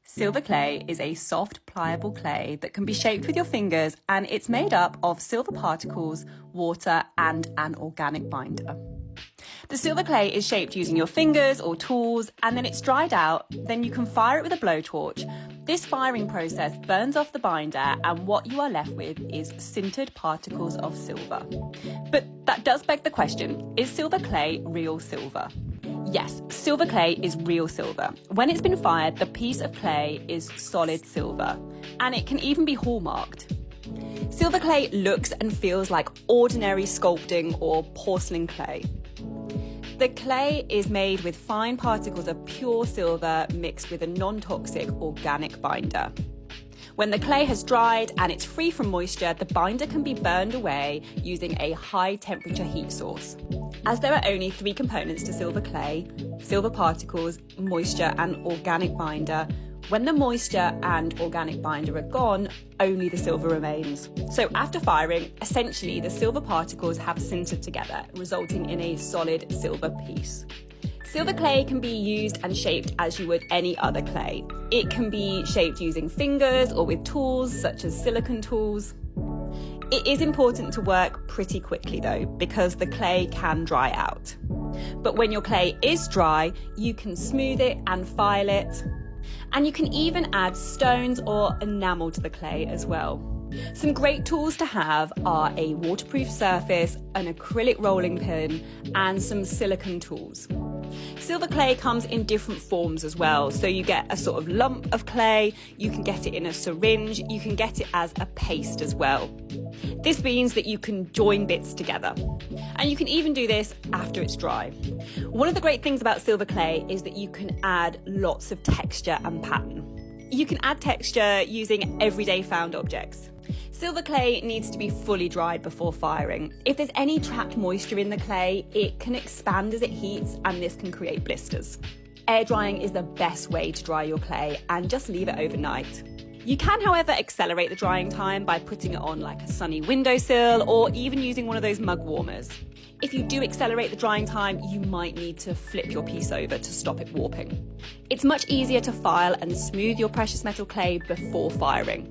Silver clay is a soft, pliable clay that can be shaped with your fingers, and it's made up of silver particles, water, and an organic binder. The silver clay is shaped using your fingers or tools, and then it's dried out. Then you can fire it with a blowtorch. This firing process burns off the binder, and what you are left with is sintered particles of silver. But that does beg the question, is silver clay real silver? Yes, silver clay is real silver. When it's been fired, the piece of clay is solid silver, and it can even be hallmarked. Silver clay looks and feels like ordinary sculpting or porcelain clay. The clay is made with fine particles of pure silver mixed with a non-toxic organic binder. When the clay has dried and it's free from moisture, the binder can be burned away using a high-temperature heat source. As there are only 3 components to silver clay, silver particles, moisture and organic binder, when the moisture and organic binder are gone, only the silver remains. So after firing, essentially the silver particles have sintered together, resulting in a solid silver piece. Silver clay can be used and shaped as you would any other clay. It can be shaped using fingers or with tools such as silicone tools. It is important to work pretty quickly though, because the clay can dry out. But when your clay is dry, you can smooth it and file it. And you can even add stones or enamel to the clay as well. Some great tools to have are a waterproof surface, an acrylic rolling pin, and some silicone tools. Silver clay comes in different forms as well, so you get a sort of lump of clay, you can get it in a syringe, you can get it as a paste as well. This means that you can join bits together, and you can even do this after it's dry. One of the great things about silver clay is that you can add lots of texture and pattern. You can add texture using everyday found objects. Silver clay needs to be fully dried before firing. If there's any trapped moisture in the clay, it can expand as it heats, and this can create blisters. Air drying is the best way to dry your clay, and just leave it overnight. You can, however, accelerate the drying time by putting it on like a sunny windowsill or even using one of those mug warmers. If you do accelerate the drying time, you might need to flip your piece over to stop it warping. It's much easier to file and smooth your precious metal clay before firing.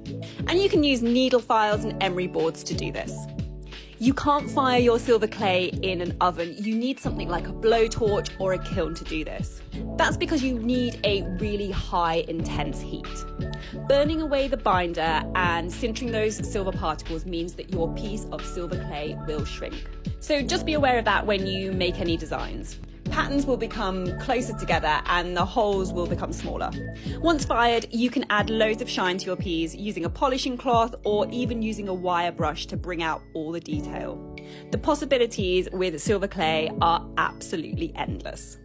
And you can use needle files and emery boards to do this. You can't fire your silver clay in an oven. You need something like a blowtorch or a kiln to do this. That's because you need a really high intense heat. Burning away the binder and sintering those silver particles means that your piece of silver clay will shrink. So just be aware of that when you make any designs. Patterns will become closer together and the holes will become smaller. Once fired, you can add loads of shine to your piece using a polishing cloth or even using a wire brush to bring out all the detail. The possibilities with silver clay are absolutely endless.